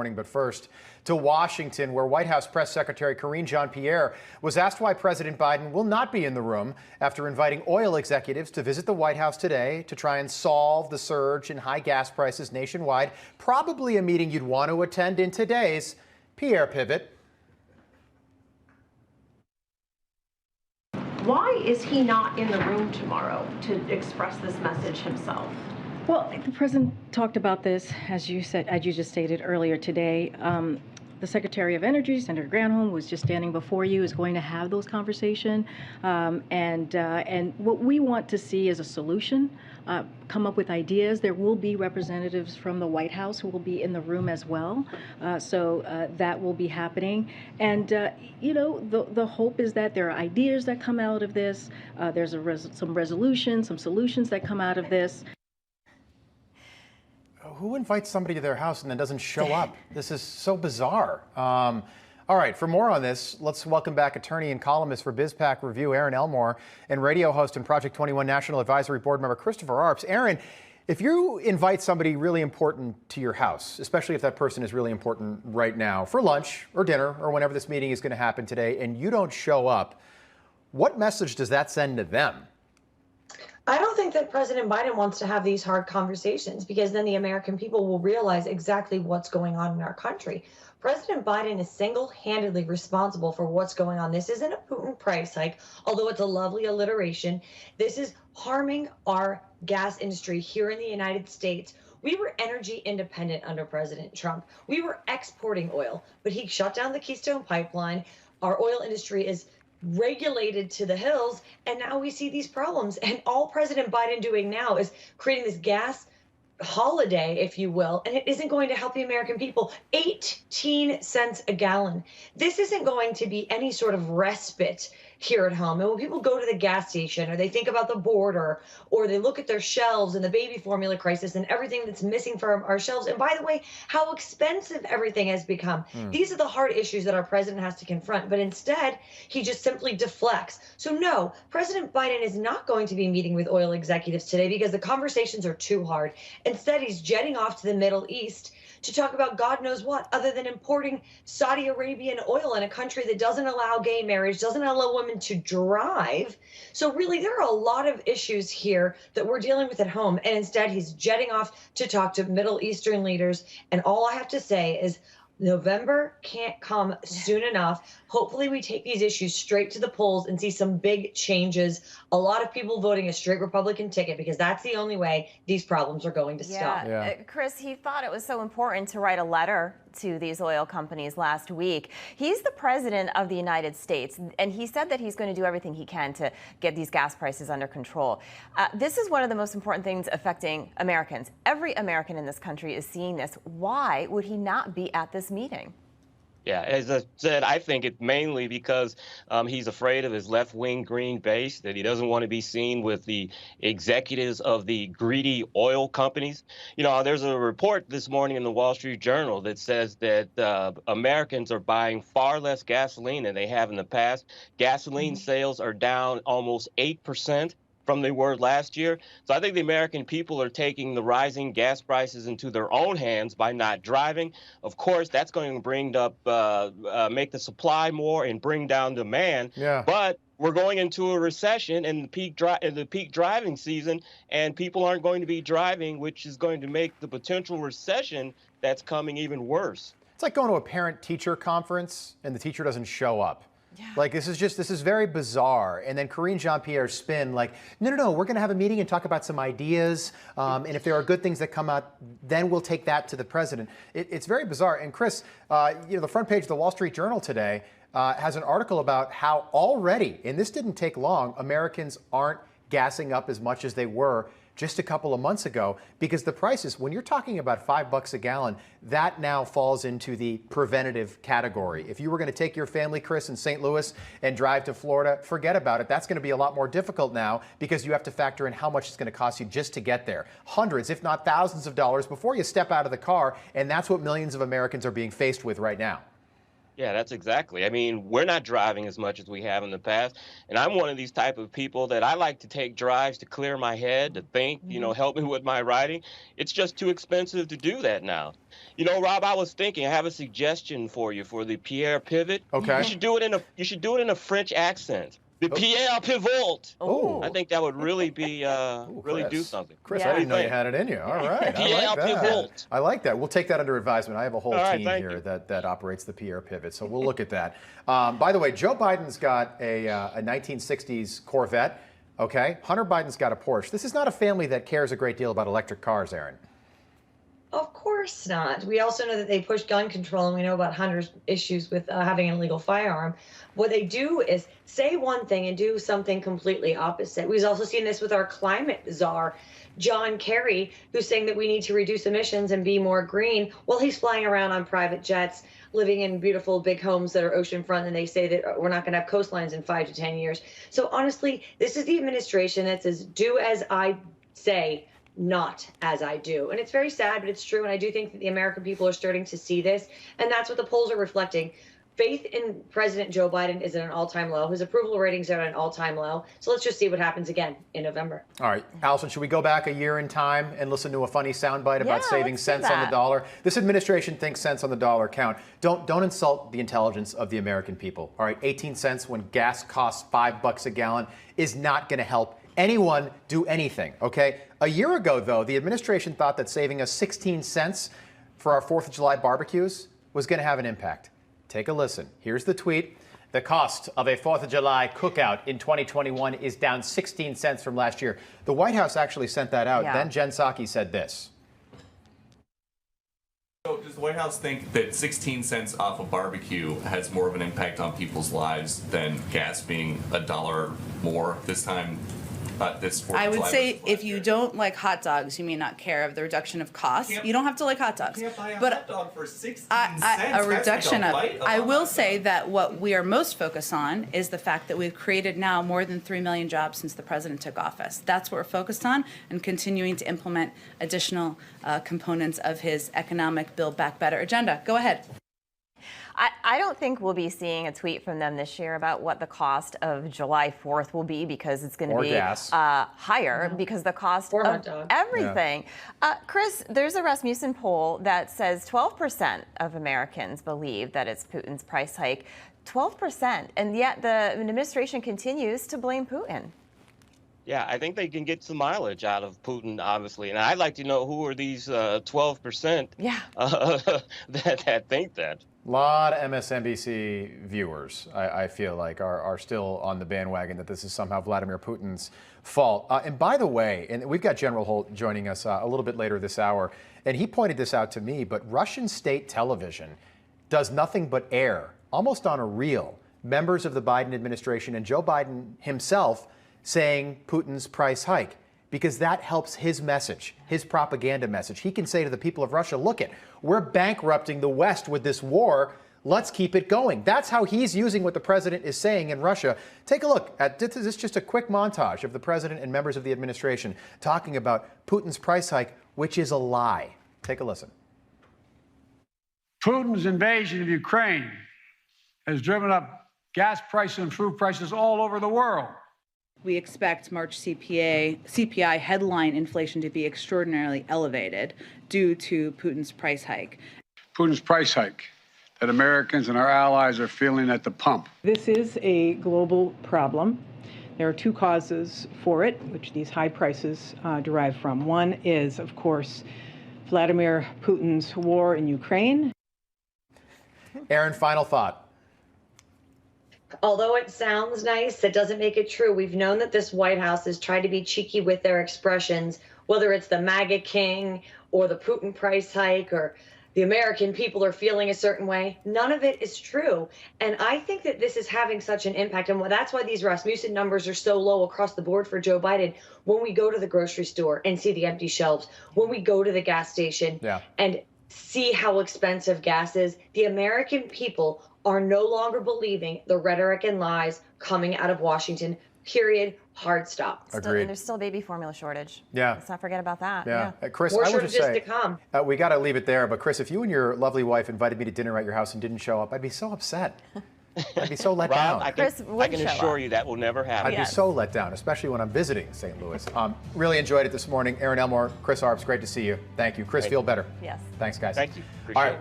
But first, to Washington, where White House Press Secretary Karine Jean-Pierre was asked why President Biden will not be in the room after inviting oil executives to visit the White House today to try and solve the surge in high gas prices nationwide. Probably a meeting you'd want to attend in today's Pierre Pivot. Why is he not in the room tomorrow to express this message himself? Well, the president talked about this, as you said, as you just stated earlier today. The Secretary of Energy, Senator Granholm, who was just standing before you, is going to have those conversations. And what we want to see is a solution, come up with ideas. There will be representatives from the White House who will be in the room as well. So that will be happening. And, you know, the hope is that there are ideas that come out of this. There's some resolutions, some solutions that come out of this. Who invites somebody to their house and then doesn't show up? This is so bizarre. All right, for more on this, let's welcome back attorney and columnist for BizPac Review, Aaron Elmore, and radio host and Project 21 National Advisory Board member Christopher Arps. Aaron, if you invite somebody really important to your house, especially if that person is really important right now, for lunch or dinner or whenever this meeting is going to happen today, and you don't show up, what message does that send to them? I don't think that President Biden wants to have these hard conversations, because then the American people will realize exactly what's going on in our country. President Biden is single-handedly responsible for what's going on. This isn't a Putin price hike, although it's a lovely alliteration. This is harming our gas industry here in the United States. We were energy independent under President Trump. We were exporting oil, but he shut down the Keystone Pipeline. Our oil industry is regulated to the hills, and now we see these problems. And all President Biden doing now is creating this gas holiday, if you will, and it isn't going to help the American people. 18 cents a gallon. This isn't going to be any sort of respite here at home. And when people go to the gas station, or they think about the border, or they look at their shelves and the baby formula crisis and everything that's missing from our shelves, and by the way, how expensive everything has become. These are the hard issues that our president has to confront, but instead, he just simply deflects. So no, President Biden is not going to be meeting with oil executives today because the conversations are too hard. Instead, he's jetting off to the Middle East to talk about God knows what, other than importing Saudi Arabian oil in a country that doesn't allow gay marriage, doesn't allow women to drive. So really, there are a lot of issues here that we're dealing with at home. And instead, he's jetting off to talk to Middle Eastern leaders. And all I have to say is, November can't come soon enough. Hopefully we take these issues straight to the polls and see some big changes. A lot of people voting a straight Republican ticket, because that's the only way these problems are going to stop. Chris, he thought it was so important to write a letter to these oil companies last week. He's the president of the United States, and he said that he's going to do everything he can to get these gas prices under control. This is one of the most important things affecting Americans. Every American in this country is seeing this. Why would he not be at this meeting? Yeah, as I said, I think it's mainly because he's afraid of his left-wing Green base, that he doesn't want to be seen with the executives of the greedy oil companies. You know, there's a report this morning in the Wall Street Journal that says that Americans are buying far less gasoline than they have in the past. Gasoline sales are down almost 8% from they were last year. So I think the American people are taking the rising gas prices into their own hands by not driving. Of course, that's going to bring up, make the supply more and bring down demand. But we're going into a recession and the peak driving season, and people aren't going to be driving, which is going to make the potential recession that's coming even worse. It's like going to a parent-teacher conference and the teacher doesn't show up. Like, this is very bizarre. And then Karine Jean-Pierre's spin, like, no, we're going to have a meeting and talk about some ideas. And if there are good things that come out, then we'll take that to the president. It's very bizarre. And Chris, you know, the front page of the Wall Street Journal today has an article about how already, and this didn't take long, Americans aren't gassing up as much as they were just a couple of months ago, because the prices, when you're talking about $5 a gallon, that now falls into the preventative category. If you were going to take your family, Chris, in St. Louis and drive to Florida, forget about it. That's going to be a lot more difficult now, because you have to factor in how much it's going to cost you just to get there. Hundreds, if not thousands of dollars before you step out of the car, and that's what millions of Americans are being faced with right now. Yeah, that's exactly. I mean, we're not driving as much as we have in the past. And I'm one of these type of people that I like to take drives to clear my head, to think, help me with my writing. It's just too expensive to do that now. Rob, I was thinking, I have a suggestion for you for the Pierre pivot. Okay. You should do it in a French accent. The Pierre pivot. Oh. I think that would really be really do Chris. something. Chris, Yeah. I didn't know you had it in you. All right. Pierre I like that. pivot. I like that. We'll take that under advisement. I have a whole All right, team thank here you. that operates the Pierre pivot, so we'll look at that. By the way, Joe Biden's got a 1960s Corvette. Okay. Hunter Biden's got a Porsche. This is not a family that cares a great deal about electric cars, Aaron. Of course not. We also know that they push gun control, and we know about Hunter's issues with having an illegal firearm. What they do is say one thing and do something completely opposite. We've also seen this with our climate czar, John Kerry, who's saying that we need to reduce emissions and be more green. Well, he's flying around on private jets, living in beautiful big homes that are oceanfront, and they say that we're not going to have coastlines in 5 to 10 years. So honestly, this is the administration that says, do as I say, not as I do. And it's very sad, but it's true. And I do think that the American people are starting to see this. And that's what the polls are reflecting. Faith in President Joe Biden is at an all-time low. His approval ratings are at an all-time low. So let's just see what happens again in November. All right, Allison, should we go back a year in time and listen to a funny soundbite about saving let's do cents on the that. dollar? This administration thinks cents on the dollar count. Don't insult the intelligence of the American people. All right, 18 cents when gas costs $5 a gallon is not going to help anyone do anything, okay? A year ago, though, the administration thought that saving us 16 cents for our 4th of July barbecues was going to have an impact. Take a listen. Here's the tweet. The cost of a 4th of July cookout in 2021 is down 16 cents from last year. The White House actually sent that out. Yeah. Then Jen Psaki said this. So does the White House think that 16 cents off a barbecue has more of an impact on people's lives than gas being $1 more this time? This 4th of I would July say versus if last you year? don't like hot dogs, you may not care of the reduction of costs. You don't have to like hot dogs. You can't buy a But hot dog for 16 a cents. reduction That's of. like a bite I a will hot say dog. that what we are most focused on is the fact that we've created now more than 3 million jobs since the president took office. That's what we're focused on, and continuing to implement additional components of his economic Build Back Better agenda. Go ahead. I don't think we'll be seeing a tweet from them this year about what the cost of July 4th will be, because it's going to Or be gas. higher because the cost Or hot of dog. everything. Chris, there's a Rasmussen poll that says 12% of Americans believe that it's Putin's price hike. 12%, and yet the administration continues to blame Putin. Yeah, I think they can get some mileage out of Putin, obviously. And I'd like to know who are these 12% that think that. A lot of MSNBC viewers, I feel like, are still on the bandwagon that this is somehow Vladimir Putin's fault. And by the way, and we've got General Holt joining us a little bit later this hour, and he pointed this out to me, but Russian state television does nothing but air, almost on a reel, members of the Biden administration and Joe Biden himself saying Putin's price hike, because that helps his message, his propaganda message. He can say to the people of Russia, look it, we're bankrupting the West with this war. Let's keep it going. That's how he's using what the president is saying in Russia. Take a look at this. Is just a quick montage of the president and members of the administration talking about Putin's price hike, which is a lie. Take a listen. Putin's invasion of Ukraine has driven up gas prices and food prices all over the world. We expect March CPI headline inflation to be extraordinarily elevated due to Putin's price hike. Putin's price hike that Americans and our allies are feeling at the pump. This is a global problem. There are two causes for it, which these high prices derive from. One is, of course, Vladimir Putin's war in Ukraine. Aaron, final thought. Although it sounds nice, it doesn't make it true. We've known that this White House has tried to be cheeky with their expressions, whether it's the MAGA king or the Putin price hike or the American people are feeling a certain way. None of it is true. And I think that this is having such an impact. And that's why these Rasmussen numbers are so low across the board for Joe Biden. When we go to the grocery store and see the empty shelves, when we go to the gas station and see how expensive gas is, the American people are no longer believing the rhetoric and lies coming out of Washington. Period. Hard stop. Agreed. And there's still a baby formula shortage. Yeah. Let's not forget about that. Yeah. Chris, More I would just shortages say, to come. we got to leave it there. But Chris, if you and your lovely wife invited me to dinner at your house and didn't show up, I'd be so upset. I'd be so let down. Rob, I Chris can would show assure up. you that will never happen. I'd be so let down, especially when I'm visiting St. Louis. Really enjoyed it this morning. Aaron Elmore, Chris Arps, great to see you. Thank you. Chris, feel better. Yes. Thanks, guys. Thank you. All right. Appreciate it.